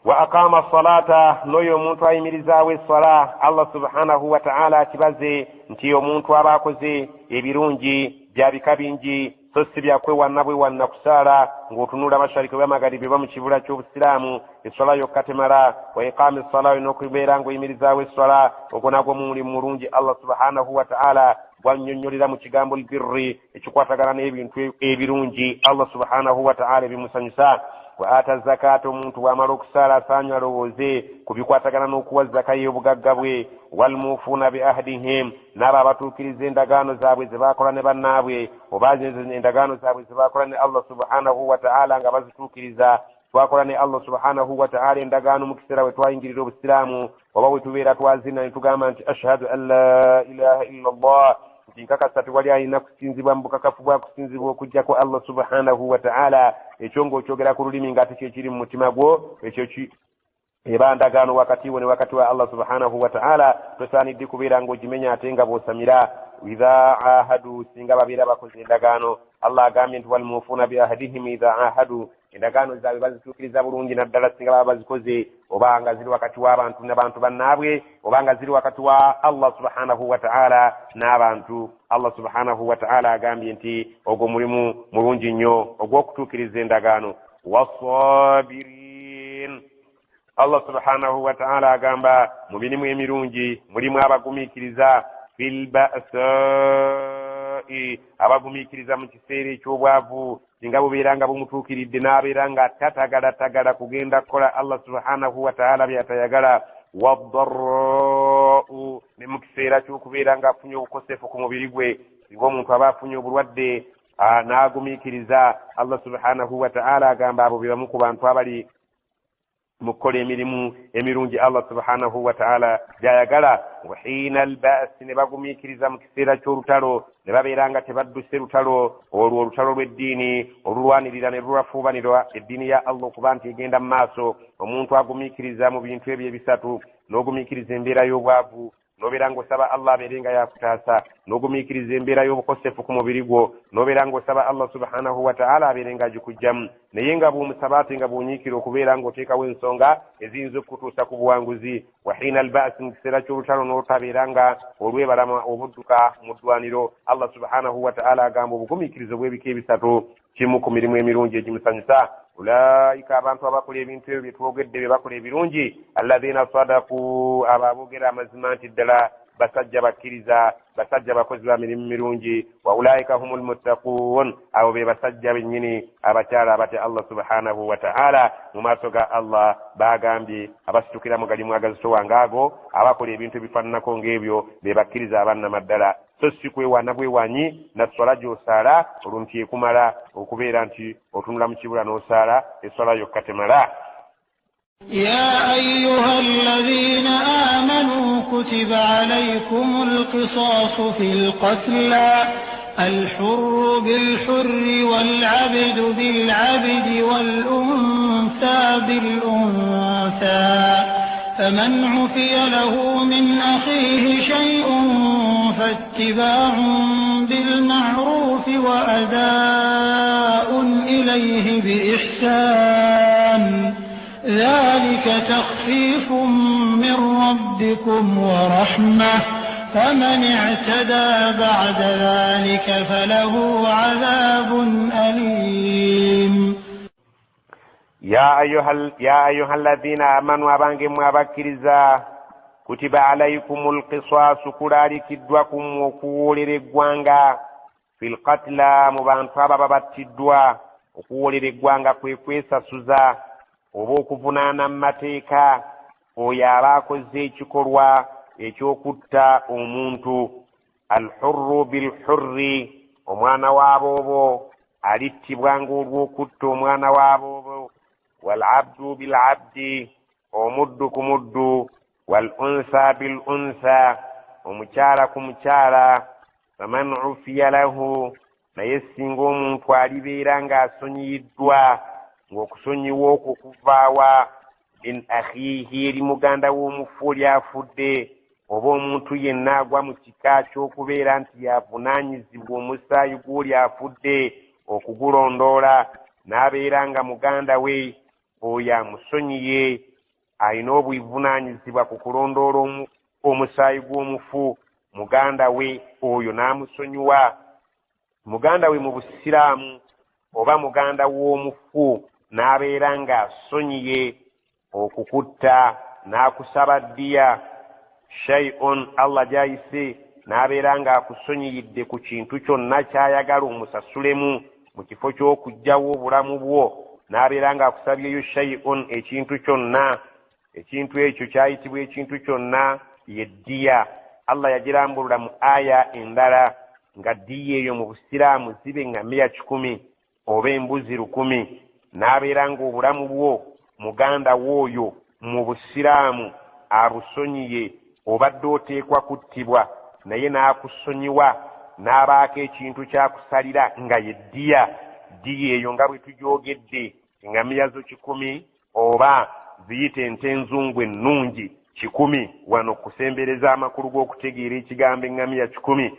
wa aqama as-salata noyo omuntu ayimirizawo essala Allah subhanahu wa ta'ala kibaze nti omuntu abakoze ebirungi bya bika bingi so si byakwewanna bwewanna kusaala ng'otunula mashariki oba magharibi oba mu kibula ky'obusiraamu essala yokka temala wa iqami as-sala n'okubeera ng'oyimirizaawo essala ogwo nagwo mulimu mulungi Allah subhanahu wa ta'ala bwannyonnyolera mu kigambo albirri ekikwatagana n'ebintu ebirungi Allah subhanahu wa ta'ala ebimusanyusa wa ata zakata omuntu bw'amala okusaala asaanye alowooze ku bikwatagana n'okuwa zaka y'obugagga bwe walmuufuuna bi ahdihim n'abo abatuukiriza endagaano zaabwe ze baakola ne bannaabwe oba endagaano zaabwe ze baakola ne Allah subhanahu wa ta'ala nga bazituukiriza twakola ne Allah subhanahu wa ta'ala endagaano mu kiseera we twayingirira obusiraamu oba we tubeera twazina ne tugamba nti ashhadu an la ilaha illa Allah nti nkakasa tewali alina kusinzibwa mu bukakafu bwa kusinzibwa okujjako Allah subhanahu wa ta'ala ekyo ng'okyogera ku lulimi ng'ate kyekiri mu mutima gwo ekyo eba ndagaano wakati wo ne wakati wa Allah subhanahu wa ta'ala tosaanidde kubeera ng'ogimenya ate nga bw'osamira idha ahadu singa babeera bakoze endagaano Allah agambye nti walmuufuuna bi ahdihim idha ahadu endagaano zaabwe bazituukiriza bulungi naddala singa baba bazikoze oba nga ziri wakati w'abantu n'abantu bannaabwe oba nga ziri wakati wa Allah subhanahu wa ta'ala n'abantu Allah subhanahu wa ta'ala agambye nti ogwo mulimu mulungi nnyo ogw'okutuukiriza endagaano wasabirin Allah subhanahu wa ta'ala agamba mu mirimu emirungi mulimu abagumiikiriza fil ba'sa'i abagumiikiriza mu kiseera eky'obwavu singa bubeera nga bumutuukiridde n'abeera nga tatagalatagala kugenda kukola Allah subhanahu wa ta'ala byatayagala waddarra'u ne mu kiseera ky'okubeera nga afunye obukosefu ku mubiri gwe singa omuntu aba afunye obulwadde n'agumiikiriza Allah subhanahu wa ta'ala agamba abo be bamu ku bantu abali mukola emirimu emirungi Allah subhanahu wa ta'ala byayagala wa hina al-ba's ne bagumiikiriza mu kiseera ky'olutalo ne babeera nga tebadduse lutalo olwo olutalo lw'eddiini olulwanirira ne lulafuubanirwa eddiini ya Allah okuba nti egenda mu maaso omuntu agumiikiriza mu bintu ebyo ebisatu n'ogumiikiriza embeera y'obwavu n'obeera ng'osaba Allah abeere nga yakutaasa n'ogumiikiriza embeera y'obukosefu ku mubiri gwo n'obeera ng'osaba Allah subhanahu wa ta'ala abeere nga agikugjamu naye nga bw'omusaba ate nga bw'onyiikira okubeera ng'oteekawo ensonga eziyinza okukutuusa ku buwanguzi wa hina al-ba's mu kiseera ky'olutalo n'otabeera nga olwebalama obudduka mu ddwaniro Allah subhanahu wa ta'ala agamba obugumiikirizo bw'ebika ebisatu kimu ku mirimu emirungi egimusanyusa ulaika abantu abakola ebintu ebyo bye twogedde bye bakola ebirungi alladhina sadaku ababoogera amazima nti ddala basajja bakkiriza basajja bakozi ba mirimu mirungi wa ulaika humul muttaquun abo be basajja bennyini abakyala abatya Allah subhanahu wa ta'ala mu maaso ga Allah bagambye abasitukira mu galimu agazitowa ngaago abakola ebintu ebifaananako ng'ebyo be bakkiriza abannamaddala so si kwewaana bwewanyi na swala gy'osaala olwo nti ekumala okubeera nti otunula mu kibula n'osaala eswala yokka temala. يا أيها الذين آمنوا كتب عليكم القصاص في القتلى الحر بالحر والعبد بالعبد والأنثى بالأنثى فمن عفي له من أخيه شيء فاتباع بالمعروف وأداء إليه بإحسان ذلك تخفيف من ربكم ورحمة فمن اعتدى بعد ذلك فله عذاب أليم يا أيها الذين آمنوا أبانكم وأبكرزا كتب عليكم القصاص كلاركدوكم وكولر الغوانغا في القتلى مبانطابا بابتدوا وكولر الغوانغا كويكويسا سوزا oba okuvunaana mu mateeka oyo aba akoze ekikolwa eky'okutta omuntu alhurru bilhurri omwana w'aboobo alittibwa ng'olw'okutta omwana w'aboobo walabdu bilabdi omuddu ku muddu walunsa bilunsa omukyala ku mukyala faman ufiya lahu naye singa omuntu alibeera ng'asonyiyiddwa ng'okusonyiwa okwo kuvaawa min akhihi eri muganda w'omufu oli afudde oba omuntu yenna agwa mu kika ky'okubeera nti yavunaanyizibwa omusaayi gw'oli afudde okugulondoola n'abeera nga muganda we oyo amusonyiye alina obuvunaanyizibwa ku kulondoola omusaayi gw'omufu muganda we oyo n'amusonyiwa. Muganda we mu busiraamu oba muganda w'omufu n'abeera ng'asonyiye okukutta n'akusaba ddiya shay'un Allah gy'ayise n'abeera ng'akusonyiyidde ku kintu kyonna ky'ayagala omusasulemu mu kifo ky'okuggyawo obulamu bwo, n'abeera ng'akusabyeyo shay'un ekintu kyonna, ekintu ekyo kyayitibwa ekintu kyonna ye ddiya. Allah yagirambulula mu aya endala nga ddiya eyo mu busiraamu zibe eŋŋamiya 100 oba embuzi 100, n'abeera ng'obulamu bwo muganda w'oyo mu busiraamu abusonyiye, obadde oteekwa kuttibwa naye n'akusonyiwa n'abaako ekintu kyakusalira nga ye ddiya. Ddiya eyo nga bwe tugyogedde eŋŋamiya zo 100 oba ziyite ente enzungu ennungi 100 wano kusembereza amakulu g'okutegeera ekigambo eŋŋamiya 100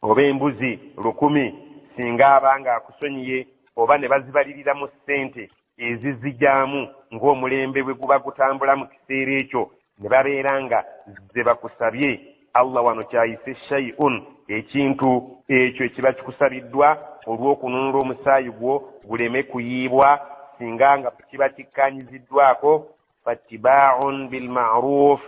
oba embuzi 100 singa abanga akusonyiye, oba ne bazibalirira mu ssente ezizijaamu ng'omulembe bwe guba gutambula mu kiseera ekyo, ne babeera nga ze bakusabye. Allah wano kyayise shay'un, ekintu ekyo ekiba kikusabiddwa olw'okununula omusaayi gwo guleme kuyiibwa singa nga kiba kikkaanyiziddwako. Fattiba'un bil ma'ruf,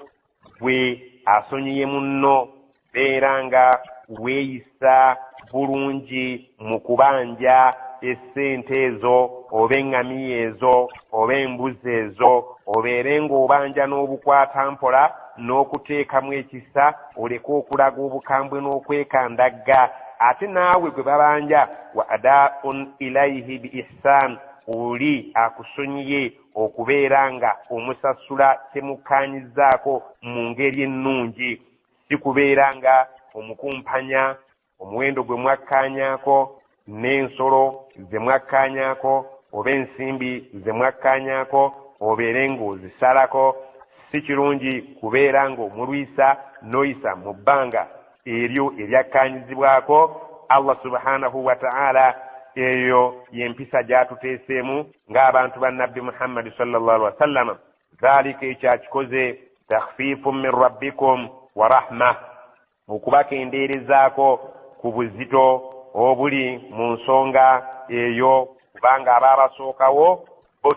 gwe asonyiye munno beera nga weeyisa bulungi mu kubanja essente ezo oba eŋŋamiya ezo oba embuzi ezo, obeere ng'obanja n'obukwata mpola n'okuteekamu ekisa, oleke okulaga obukambwe n'okwekandagga. Ate naawe gwe babanja wa adaa'un ilayhi bi ihsan, oli akusonyiye okubeera nga omusasula temukkaanyizaako mu ngeri ennungi, si kubeera nga omukumpanya omuwendo gwe mwakkaanyaako n'ensolo ze mwakkaanyaako oba ensimbi ze mwakkaanyaako obeere ng'ozisalako. Si kirungi kubeera ng'omulwisa n'oyisa mu bbanga eryo eryakkaanyizibwako. Allah subhanahu wa ta'ala eyo y'empisa gy'atuteeseemu ng'abantu ba Nabbi Muhammad sallallahu alaihi wasallam. Dhalika ekyakikoze takhfifun min rabbikum wa rahma, okubakendeerezaako ku buzito obuli mu nsonga eyo, kubanga abaabasookawo bo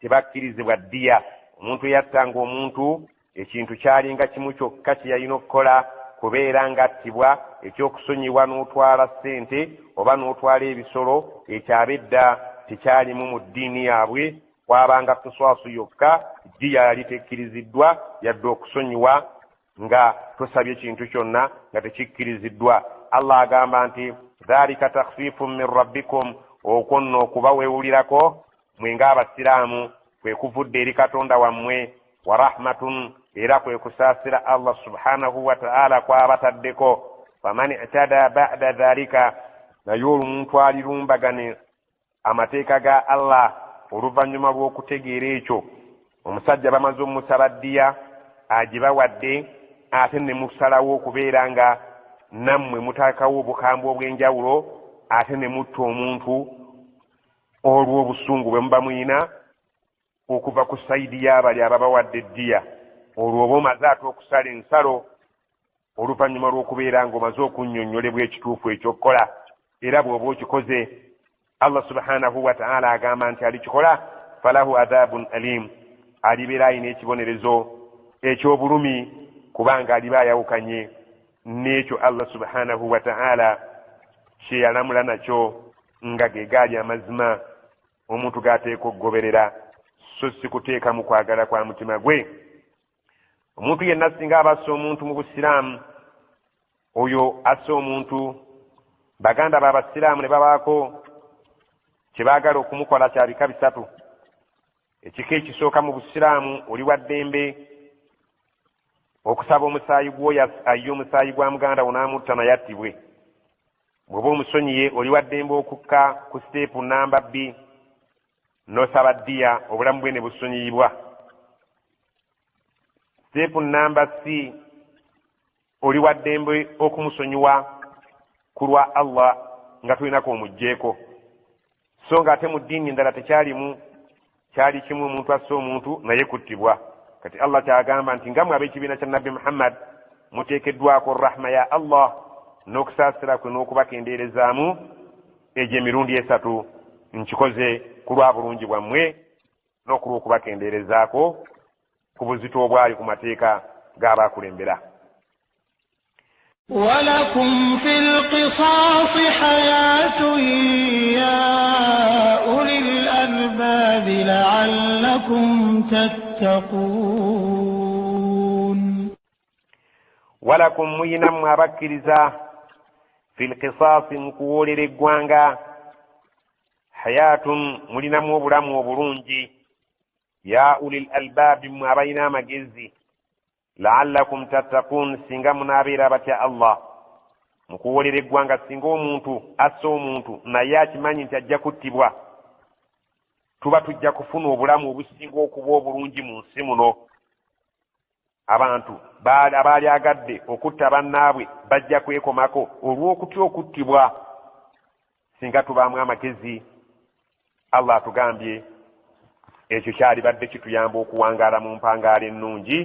tebakkirizibwa ddiya. Omuntu eyattanga omuntu ekintu kyalinga kimu kyokka kye yalina okukola kubeera ngattibwa, ekyokusonyiwa n'otwala ssente oba n'otwala ebisolo, ekyabedda tekyalimu mu ddiini yaabwe, kwabanga kuswasu yokka. Ddiya yali tekkiriziddwa yadde okusonyiwa nga tosabye ekintu kyonna nga tekikkiriziddwa. Allah agamba nti dhalika takhfifun min rabbikum, okwo nno okuba weewulirako mwe ng'abasiraamu kwe kuvudde eri Katonda wammwe, wa rahmatun, era kwe kusaasira Allah subhanahu wa ta'ala kw'abataddeko. Faman i'tada ba'da dhalika, naye omuntu alirumbagane amateeka ga Allah oluvannyuma lw'okutegeera ekyo, omusajja bamaze omusaba ddiya agibawadde, ate ne musalawo okubeera nga nammwe mutaakawo obukambwe obw'enjawulo, ate ne mutta omuntu olw'obusungu bwe muba muyina okuva ku sayidi y'abali ababawadde ddiya. Olwo oba omaze ate okusala ensalo oluvannyuma lw'okubeera ng'omaze okunnyonnyolebwa ekituufu ekyokukola, era bw'oba okikoze Allah subhanahu wa ta'ala agamba nti alikikola falahu adhabun alim, alibeera alina ekibonerezo eky'obulumi, kubanga aliba ayawukanye n'ekyo Allah subhanahu wa ta'ala kye yalamula nakyo nga ge gaali amazima omuntu g'ateeka okugoberera, so si kuteeka mu kwagala kwa mutima gwe. Omuntu yenna singa abassa omuntu mu busiraamu, oyo assa omuntu, baganda b'abasiraamu ne babaako kye baagala okumukola kya bika 3. Ekika ekisooka mu busiraamu oli wa ddembe okusaba omusaayi gw'oyo ayye omusaayi gwa muganda wo n'amutta naye attibwe. Bw'oba omusonyiye oli wa ddembe okukka ku siteepu namba 2 n'osaba ddiya, obulamu bwe ne busonyiyibwa. Siteepu namba C, oli wa ddembe okumusonyiwa ku lwa Allah nga tolinako omugjeeko, so nga ate mu ddiini endala tekyalimu kyali kimu omuntu assa omuntu naye kuttibwa. Kati Allah kyagamba nti nga mmwe ab'ekibiina kya Nabbi Muhammad muteekeddwako rahma ya Allah n'okusaasira kwe n'okubakendeerezaamu egyo emirundi 3 nkikoze ku lwa bulungi bwammwe n'okulwa okubakendeerezaako ku buzito obwali ku mateeka g'abaakulembera. ولكم في القصاص حياة يا أولي الألباب لعلكم تتقون. ولكم مينم أبكرزا في القصاص مكولر الجوانغا حياة ملنم وبرم وبرونجي يا أولي الألباب ما بين مجزي لعلكم تتقون سنغا منابيرا باتيا الله مكولر الجوانغا سنغو مونتو أسو مونتو ناياتي ماني نتجا كتبوا tuba tujja kufuna obulamu obusinga okuba obulungi mu nsi muno. Abantu abaali agadde okutta bannaabwe bajja kwekomako olw'okutya okuttibwa singa tubaamu amagezi. Allah atugambye ekyo kyali badde kituyamba okuwangaala mu mpangaala ennungi,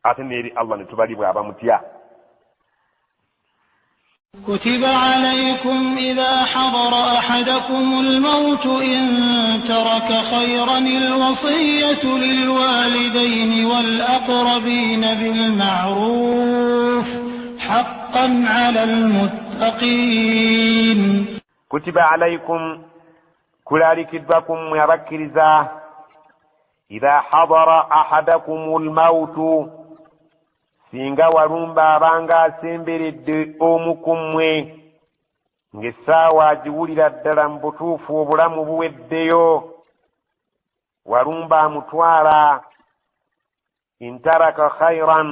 ate n'eri Allah ne tubalibwa abamutya. كتب عليكم إذا حضر أحدكم الموت إن ترك خيرا الوصية للوالدين والأقربين بالمعروف حقا على المتقين. كتب عليكم كلارك بكم يركرزا إذا حضر أحدكم الموت singa walumba abanga asemberedde omukumwe ng'essaawa agiwulira ddala mu butuufu obulamu buweddeyo, walumba amutwala intaraka khairan,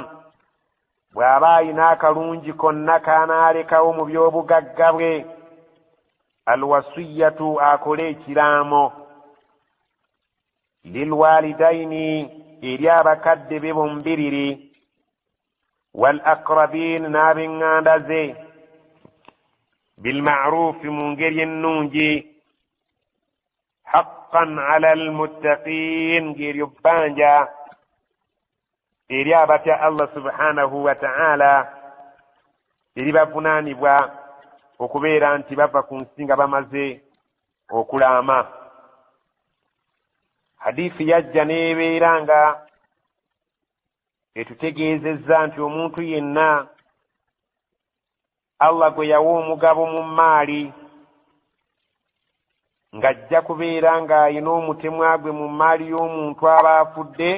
bw'aba ayina akalungi konna kaanaalekawo mu by'obugagga bwe, alwasiyatu akole ekiraamo, lilwalidaini eri abakadde be bombiriri, والأقربين نابن دازي بالمعروف منجري النونجي حقا على المتقين غير يبانجا إريابة الله سبحانه وتعالى إريبا فناني بوا وكبيرا انتبابا كنسينغ بمزي وكلاما حديث يجاني بيرانغا etutegeezezza nti omuntu yenna Allah gwe yawa omugabo mu maali ng'ajja kubeera ng'ayina omutemwa gwe mu maali y'omuntu aba afudde,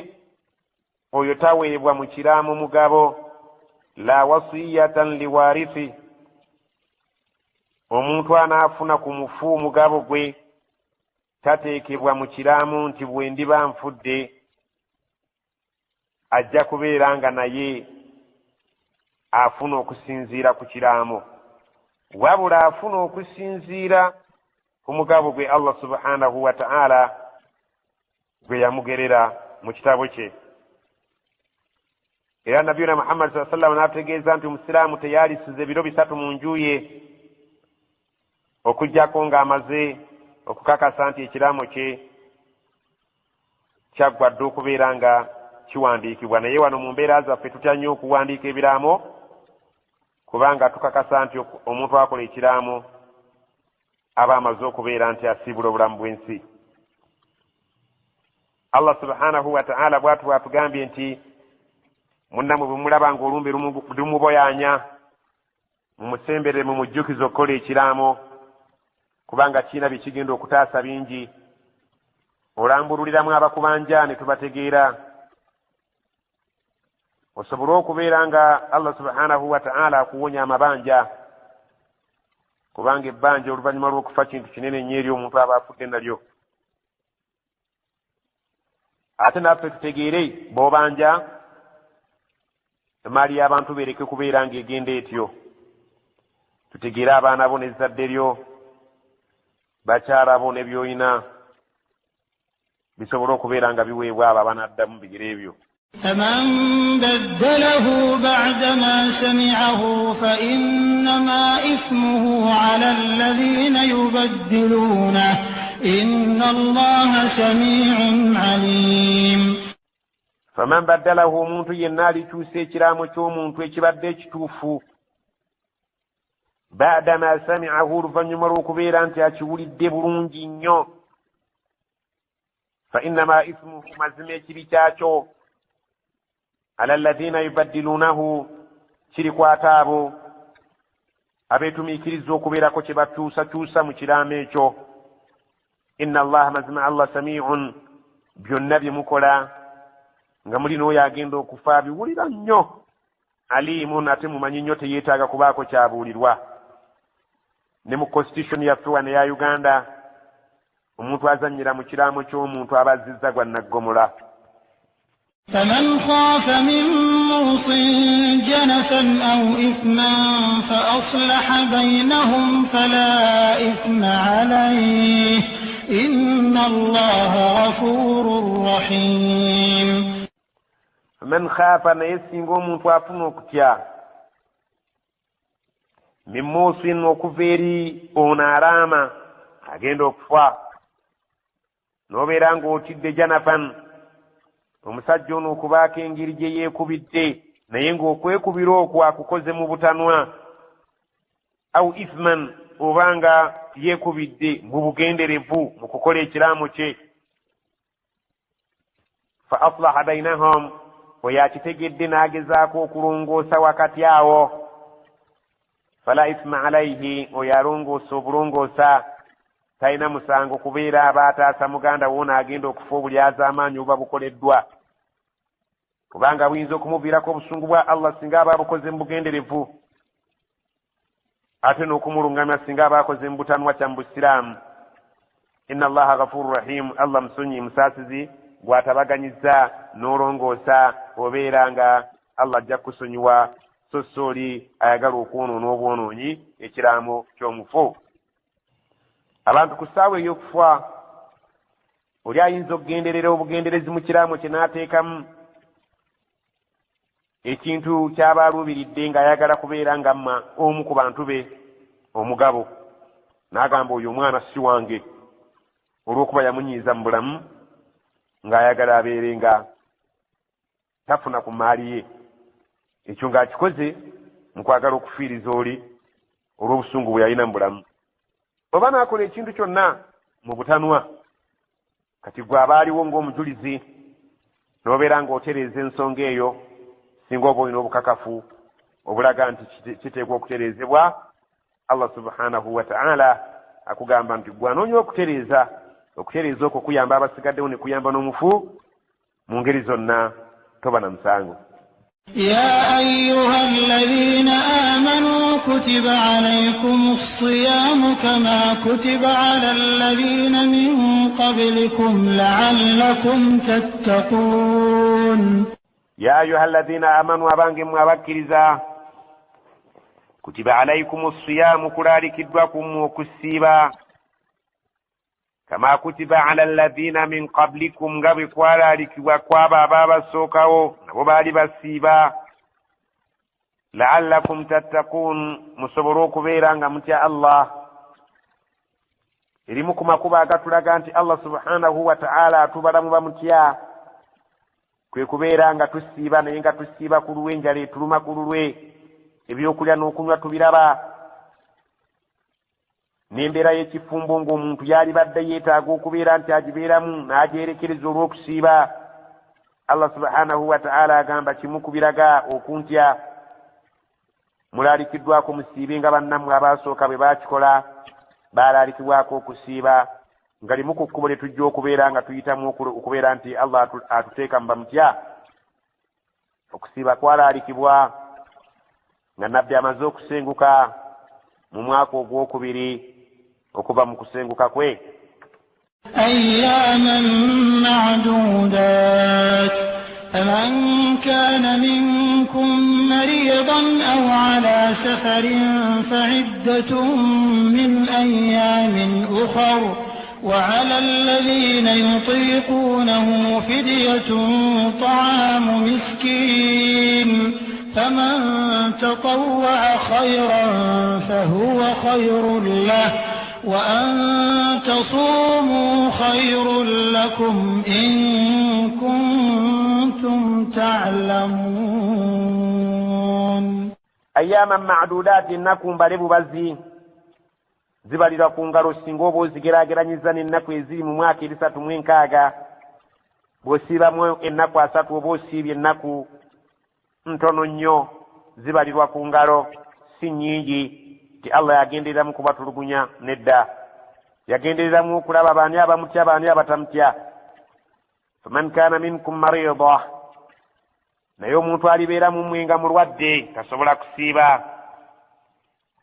oyo taweebwa mu kiraamo mugabo. La wasiyatan liwarithi, omuntu anaafuna ku mufu omugabo gwe tateekebwa mu kiraamo nti bwe ndiba nfudde ajja kubeera nga naye afuna okusinziira ku kiraamo, wabula afuna okusinziira ku mugabo gwe Allah subhanahu wa ta'ala gwe yamugerera mu kitabo kye. Era nabiyuna Muhammad sallallahu alaihi wasallam n'ategeeza nti omusiraamu teyalisize biro 3 mu nju ye okujjako ng'amaze okukakasa nti ekiraamo kye kyaggwadde okubeera nga kiwandiikibwa. Naye wano mu mbeera zaffe tutya nnyo okuwandiika ebiraamo kubanga tukakasa nti omuntu akola ekiraamo aba amaze okubeera nti asiibula obulamu bw'ensi. Allah subhanahu wa ta'ala bw'atu atugambye nti munnammwe bwe mulaba ng'olumbe lumuboyaanya mumusembere mumujjukize okukola ekiraamo kubanga kiina bye kigenda okutaasa bingi. Olambululiramu abakubanja ne tubategeera, osobole okubeera nga Allah subhanahu wa ta'ala akuwonya amabanja kubanga ebbanja oluvannyuma lw'okufa kintu kinene nnyo eri omuntu aba afudde nalyo. Ate naffe tutegeere bw'obanja emaali y'abantu bereke kubeera ng'egenda etyo. Tutegeere abaana bo n'ezzadde lyo, bakyala bo ne by'olina bisobole okubeera nga biweebwa abo abanaddamu bigere ebyo. فمن بدله بعدما سمعه فإنما إثمه على الذين يبدلونه إن الله سميع عليم. فمن بدله muntu yenna alikyusa ekiraamo ky'omuntu ekibadde ekituufu baadama sami'ahu oluvannyuma lw'okubeera nti akiwulidde bulungi nnyo fa innama ismuhu mazima ekibi kyakyo ala alladhina yubaddiluunahu kirikwata abo abeetumiikiriza okubeerako kye bakyusakyusa mu kiraamo ekyo. inna allaha mazima allah sami'un byonna bye mukola nga muli n'oyo agenda okufa biwulira nnyo aliimun ate mumanyi nnyo teyeetaaga kubaako kyabuulirwa. ne mu constitution yaffe wano eya Uganda omuntu azannyira mu kiraamo ky'omuntu aba azzizza gwa naggomola. فمن خاف من موص جنفا أو إثما فأصلح بينهم فلا إثم عليه إن الله غفور رحيم. من خاف نيسينغو muntu afuna okutya min muusin okuveeri ono araama agenda okufa n'obeera ng'otidde janafan omusajja ono okubaako engeri gye yeekubidde naye ng'okwekubira okwo akukoze mu butanwa au ithman oba nga yeekubidde mu bugenderevu mu kukola ekiraamo kye fa aslaha bainahum oyo akitegedde n'agezaako okulongoosa wakati awo fala ithma alayhi oyo alongoosa obulongoosa talina musango kubeera abaataasa muganda woona agenda okufa buli azaamaanyi oba bukoleddwa kubanga buyinza okumuviirako obusungu bwa Allah singa aba abukoze mu bugenderevu ate n'okumulungamya singa aba akoze mu butanwa kya mu busiraamu. inna allaha ghafuru rahim Allah musonyi musaasizi gw'atabaganyizza n'olongoosa obeera nga Allah ajja kusonyiwa so sooli ayagala okwonoona obwonoonyi ekiraamo ky'omufu. abantu ku ssaawa ey'okufa oli ayinza okugenderera obugenderezi mu kiraamo kye n'ateekamu ekintu ky'aba aluubiridde ng'ayagala kubeera nga mma omu ku bantu be omugabo n'agamba oyo omwana si wange olw'okuba yamunyiiza mu bulamu ng'ayagala abeere nga tafuna ku maali ye. ekyo ng'akikoze mu kwagala okufiiriza oli olw'obusungu bwe yalina mu bulamu. oba n'akola ekintu kyonna mu butanwa kati gwe aba aliwo ng'omujulizi n'obeera ng'otereeza ensonga eyo singa oba olina obukakafu obulaga nti kiteekwa okutereezebwa. Allah subhanahu wa ta'ala akugamba nti gwe anoonya okutereeza okwo kuyamba abasigaddewo ne kuyamba n'omufu mu ngeri zonna toba na musango. يا أيها الذين آمنوا كتب عليكم الصيام كما كتب على الذين من قبلكم لعلكم تتقون. يا أيها الذين آمنوا أبانكم أبكرزا كتب عليكم الصيام كلارك الدوكم وكسيبا كما كتب على الذين من قبلكم قبل كوالارك وكوابا بابا سوكاو وبالي بسيبا لعلكم تتقون مصبروك بيرانغا متيا الله إلمكم أكوبا قتلقا أنت الله سبحانه وتعالى تبرم بمتيا kwekubeera nga tusiiba naye nga tusiiba ku luwe enjala etuluma ku lulwe ebyokulya n'okunywa tubiraba n'embeera y'ekifumbo ng'omuntu yali badde yeetaaga okubeera nti agibeeramu n'agyerekereza olw'okusiiba. Allah subhanahu wa ta'ala agamba kimu ku biraga okuntya mulalikiddwako musiibe nga bannammwe abaasooka bwe baakikola baalaalikibwako okusiiba nga limu ku kkubo lye tujja okubeera nga tuyitamu okubeera nti Allah atuteeka mu bamutya. okusiiba kwalaalikibwa nga nabbi amaze okusenguka mu mwaka ogwokubiri okuva mu kusenguka kwe. أياما معدودات فمن كان منكم مريضا أو على سفر فعدة من أيام أخر وعلى الذين يطيقونه فدية طعام مسكين فمن تطوع خيرا فهو خير له وأن تصوموا خير لكم إن كنتم تعلمون أياما معدودات إنكم بلبوا بزي zibalira ku ngalo singa oba ozigerageranyiza n'ennaku eziri mu mwaka 360 bw'osiibamu ennaku 3 oba osiibye ennaku ntono nnyo zibalirwa ku ngalo si nnyingi ti Allah yagendereramu kubatulugunya nedda yagendereramu okulaba baani abamutya baani abatamutya faman kana minkum marida naye omuntu alibeera mu mmwe nga mulwadde tasobola kusiiba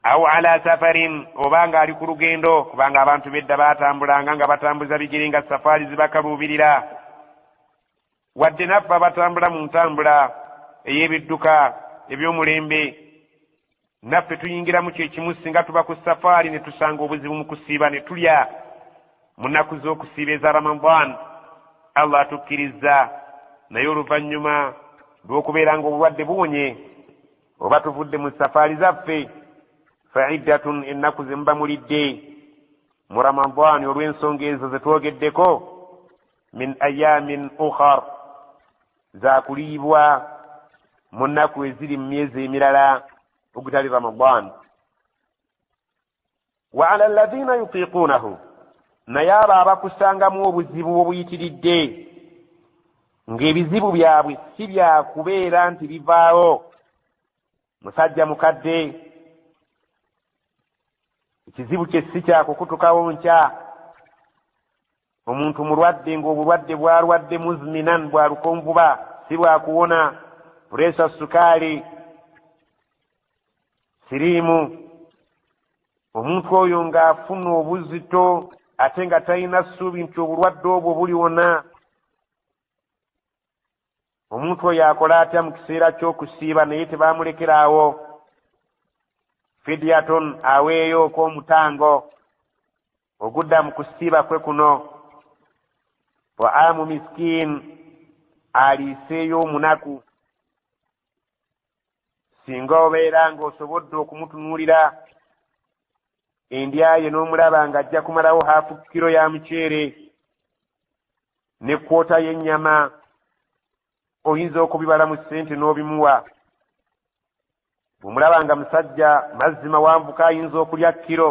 aw ala safarin obanga ali ku lugendo kubanga abantu bedda batambulanga nga batambuza bigere nga safari zibakaluubirira wadde naffe abatambula mu ntambula ey'ebidduka eby'omulembe naffe tuyingira mu kyekimu singa tuba ku safari ne tusanga obuzibu mu kusiiba ne tulya mu nnaku z'okusiiba eza Ramadan Allah atukkiriza naye oluvannyuma lw'okubeera nga obulwadde buwonye oba tuvudde mu safari zaffe fa'iddatun ennaku ze muba mulidde mu Ramadan olw'ensonga ezo ze twogeddeko min ayamin ukhar zaakuliibwa mu nnaku eziri mu myezi emirala ogutali Ramadan wa ala alladhina yutiqunahu naye abo abakusangamu obuzibu obuyitiridde ng'ebizibu byabwe si byakubeera nti bivaawo musajja mukadde ekizibu kye si kyakukutukawo nkya omuntu mulwadde ng'obulwadde bwalwadde muzminan bwalukonvuba si bwakuwona pureesa sukaali siriimu omuntu oyo ng'afuna obuzito ate nga talina ssuubi nti obulwadde obwo buliwona omuntu oyo akola atya mu kiseera ky'okusiiba naye tebaamulekeraawo fidyaton aweeyo ok'omutango ogudda mu kusiiba kwe kuno wa amu miskin aliiseeyo omunaku singa obeera ng'osobodde okumutunuulira endya ye n'omulaba ng'ajja kumalawo haafu kilo ya muceere ne kwota y'ennyama oyinza okubibala mu ssente n'obimuwa bw'omulaba nga musajja mazzi mawanvuko ayinza okulya kilo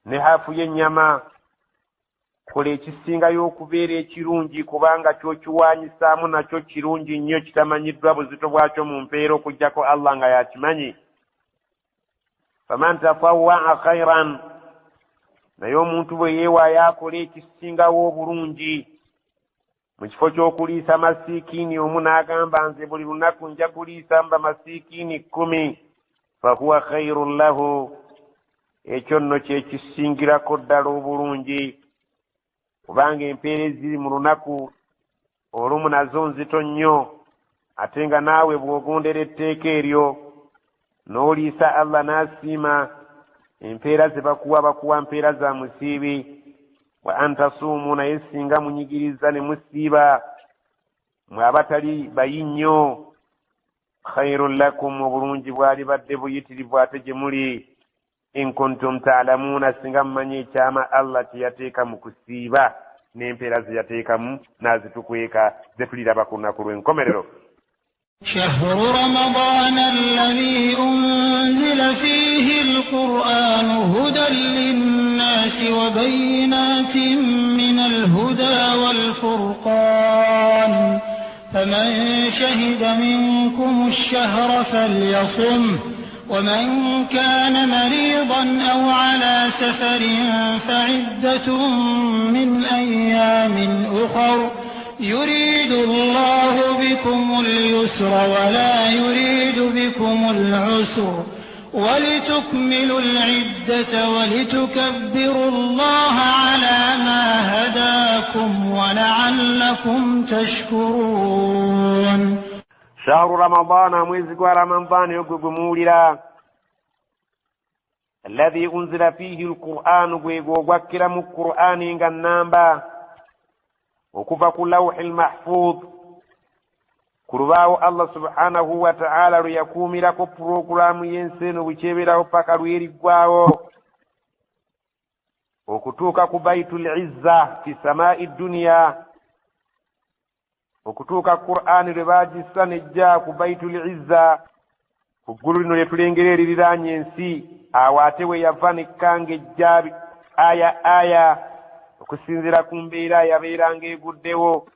ne haafu y'ennyama kola ekisingayo okubeera ekirungi kubanga ky'okiwaanyisaamu nakyo kirungi nnyo kitamanyiddwa buzito bwakyo mu mpeera okuggyako Allah nga yakimanyi faman tatawwa'a khairan naye omuntu bwe yeewaayo akola ekisingawo obulungi mu kifo ky'okuliisa masiikiini omu n'agamba nze buli lunaku nja kuliisa mba masiikiini 10 fahuwa khairun lahu ekyo nno kyekisingirako ddala obulungi kubanga empeera eziri mu lunaku olumu nazo nzito nnyo ate nga naawe bw'ogondera etteeka eryo n'oliisa Allah n'asiima empeera ze bakuwa mpeera za musiibi wa antasuumu naye singa munyigiriza ne musiiba mwe abatali bayi nnyo khairun lakum obulungi bwali badde buyitirivu ate gye muli in kuntum ta'lamuuna singa mumanyi ekyama Allah kye yateeka mu kusiiba n'empeera ze yateekamu n'azitukweka ze tuliraba ku lunaku lw'enkomerero شهر رمضان الذي أنزل فيه القرآن هدى للناس وبينات من الهدى والفرقان فمن شهد منكم الشهر فليصم ومن كان مريضا أو على سفر فعدة من أيام أخر يريد الله بكم اليسر ولا يريد بكم العسر ولتكملوا العدة ولتكبروا الله على ما هداكم ولعلكم تشكرون شهر رمضان mwezi gwa Ramadhani ogugumulira alladhi unzila fihi alqur'anu gwego gwakira mu qur'ani nga namba okuva ku lawhil mahfuz kurubaawo Allah subhanahu wa ta'ala luyakuumirako programu y'ensi eno bwekyeberawo paka lweriggwawo okutuuka ku baitul izza fi samaa'i dunya okutuuka qur'ani lwe baagissa nejja ku baitul izza ku ggulu lino lyetulengera eririraanye ensi awo ate we yava nekkanga ejja aya okusinziira ku mbeera yabeeranga eguddewo